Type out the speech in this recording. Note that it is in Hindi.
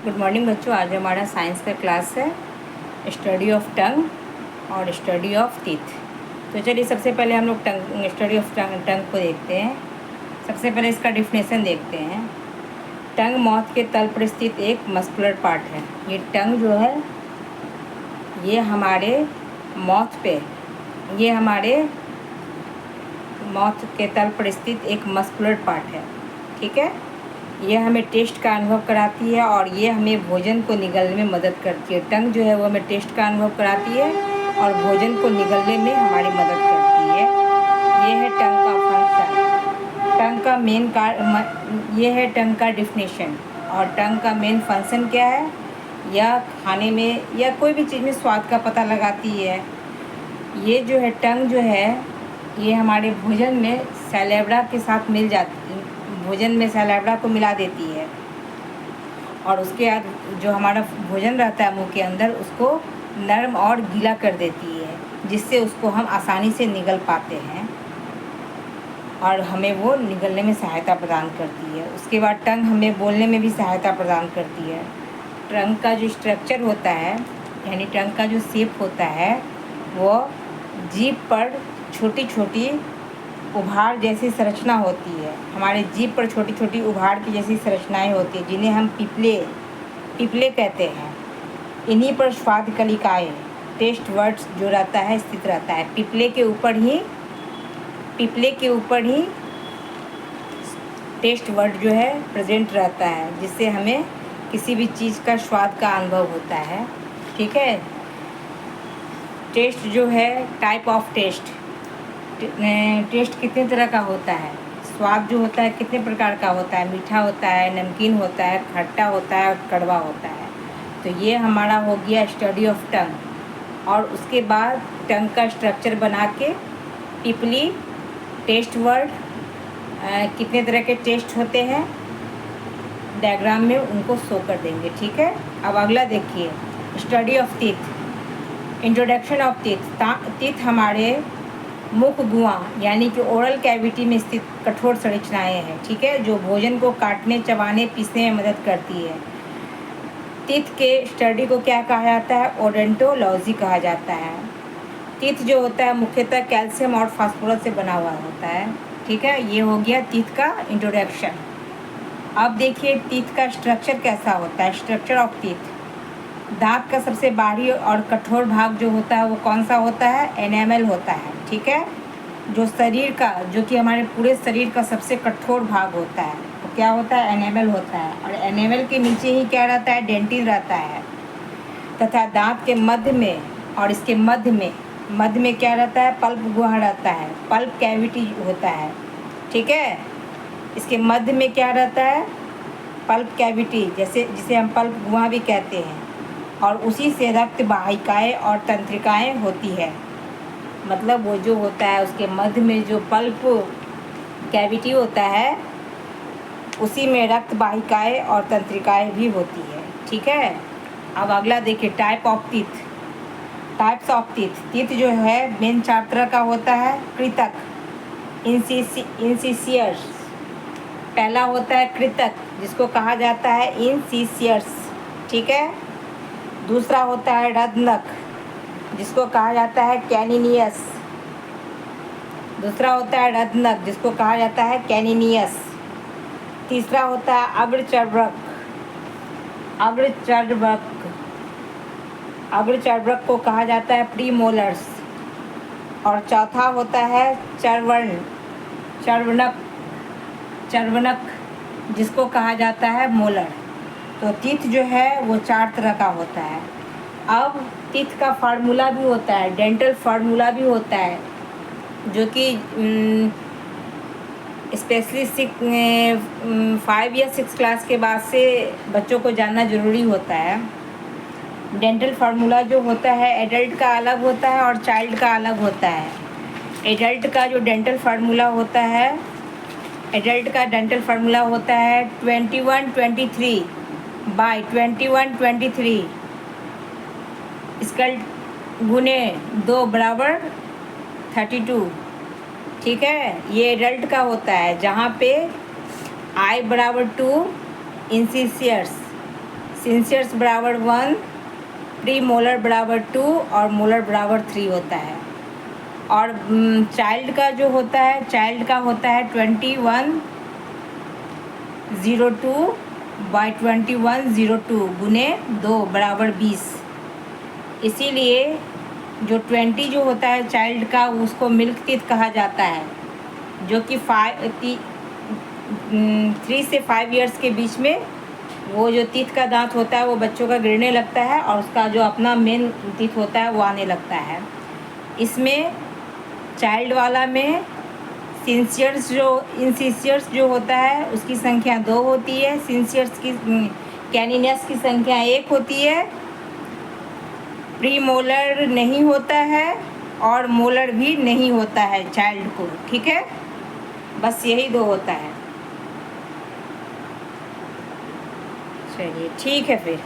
गुड मॉर्निंग बच्चों। आज हमारा साइंस का क्लास है, स्टडी ऑफ टंग और स्टडी ऑफ टीथ। तो चलिए सबसे पहले हम लोग स्टडी ऑफ टंग को देखते हैं। सबसे पहले इसका डिफिनेशन देखते हैं। टंग माउथ के तल पर स्थित एक मस्कुलर पार्ट है। ये टंग जो है ये हमारे माउथ पे, ये हमारे माउथ के तल पर स्थित एक मस्कुलर पार्ट है। ठीक है, ये हमें टेस्ट का अनुभव कराती है और ये हमें भोजन को निगलने में मदद करती है। टंग जो है वो हमें टेस्ट का अनुभव कराती है और भोजन को निगलने में हमारी मदद करती है। ये है टंग का फंक्शन। टंग का ये है टंग का डिफिनेशन। और टंग का मेन फंक्शन क्या है? यह खाने में या कोई भी चीज़ में स्वाद का पता लगाती है। ये जो है टंग जो है ये हमारे भोजन में सैलेवरा के साथ मिल जाती है, भोजन में सैलेवरा को मिला देती है और उसके बाद जो हमारा भोजन रहता है मुंह के अंदर उसको नरम और गीला कर देती है, जिससे उसको हम आसानी से निगल पाते हैं और हमें वो निगलने में सहायता प्रदान करती है। उसके बाद टंग हमें बोलने में भी सहायता प्रदान करती है। टंग का जो स्ट्रक्चर होता है यानी टंग का जो शेप होता है वो जीभ पर छोटी छोटी उभार जैसी संरचना होती है। हमारे जीभ पर छोटी छोटी उभार की जैसी संरचनाएं होती है जिन्हें हम पिपले कहते हैं। इन्हीं पर स्वाद कलिकाएँ, टेस्ट वर्ड्स जो रहता है स्थित रहता है। पिपले के ऊपर ही टेस्ट वर्ड जो है प्रेजेंट रहता है, जिससे हमें किसी भी चीज़ का स्वाद का अनुभव होता है। ठीक है, टेस्ट जो है टाइप ऑफ टेस्ट कितने तरह का होता है। स्वाद जो होता है कितने प्रकार का होता है, मीठा होता है, नमकीन होता है, खट्टा होता है, कड़वा होता है। तो ये हमारा हो गया स्टडी ऑफ टंग। और उसके बाद टंग का स्ट्रक्चर बना के पिपली, टेस्ट वर्ड, कितने तरह के टेस्ट होते हैं डायग्राम में उनको शो कर देंगे। ठीक है, अब अगला देखिए study of teeth. Introduction of teeth हमारे मुख गुहा यानी कि ओरल कैविटी में स्थित कठोर संरचनाएं हैं। ठीक है, जो भोजन को काटने, चबाने, पीसने में मदद करती है। टीथ के स्टडी को क्या कहा जाता है? ओडोंटोलॉजी कहा जाता है। टीथ जो होता है मुख्यतः कैल्शियम और फास्फोरस से बना हुआ होता है। ठीक है, ये हो गया टीथ का इंट्रोडक्शन। अब देखिए टीथ का स्ट्रक्चर कैसा होता है। Structure of teeth. दांत का सबसे बाहरी और कठोर भाग जो होता है वो कौन सा होता है? एनेमल होता है। ठीक है, जो कि हमारे पूरे शरीर का सबसे कठोर भाग होता है तो क्या होता है? एनेमल होता है। और एनेमल के नीचे ही क्या रहता है? डेंटिन रहता है। तथा दांत के मध्य में और इसके मध्य में क्या रहता है? पल्प गुहा रहता है, पल्प कैविटी होता है। ठीक है, इसके मध्य में क्या रहता है? पल्प कैविटी, जिसे हम पल्प गुहा भी कहते हैं। और उसी से रक्त वाहिकाएँ और तंत्रिकाएँ होती है। मतलब वो जो होता है उसके मध्य में जो पल्प कैविटी होता है उसी में रक्त वाहिकाएँ और तंत्रिकाएँ भी होती है। ठीक है, अब अगला देखिए type of teeth. Types of teeth जो है मेन 4 तरह का होता है। कृतक, इंसिसियर्स। पहला होता है कृतक जिसको कहा जाता है इंसिसियर्स। ठीक है, दूसरा होता है रद्नक जिसको कहा जाता है कैनिनियस। जिसको कहा जाता है कैनिनियस। तीसरा होता है अग्रचर्वक को कहा जाता है प्रीमोलर्स। और चौथा होता है चर्वनक जिसको कहा जाता है मोलर। तो टीथ जो है वो 4 तरह का होता है। अब टीथ का फार्मूला भी होता है, डेंटल फार्मूला भी होता है, जो कि स्पेशली 5 या 6 क्लास के बाद से बच्चों को जानना ज़रूरी होता है। डेंटल फार्मूला जो होता है एडल्ट का अलग होता है और चाइल्ड का अलग होता है। एडल्ट का डेंटल फार्मूला होता है 21-23 स्कल गुने 2 बराबर 32। ठीक है, ये एडल्ट का होता है जहाँ पे I बराबर 2 इंसिसियर्स, सिंसियर्स बराबर 1, प्री मोलर बराबर 2 और मोलर बराबर 3 होता है। और चाइल्ड का जो होता है, चाइल्ड का होता है 2102 बाई 2102 गुने 2 बराबर 20। इसीलिए जो 20 जो होता है चाइल्ड का, उसको मिल्क टीथ कहा जाता है, जो कि 3 से 5 इयर्स के बीच में वो जो टीथ का दांत होता है वो बच्चों का गिरने लगता है और उसका जो अपना मेन टीथ होता है वो आने लगता है। इसमें चाइल्ड वाला में इंसिशियर्स जो होता है उसकी संख्या 2 होती है, सिंसियर्स की कैनिनस की संख्या 1 होती है, प्री मोलर नहीं होता है और मोलर भी नहीं होता है चाइल्ड को। ठीक है, बस यही 2 होता है। चलिए ठीक है फिर।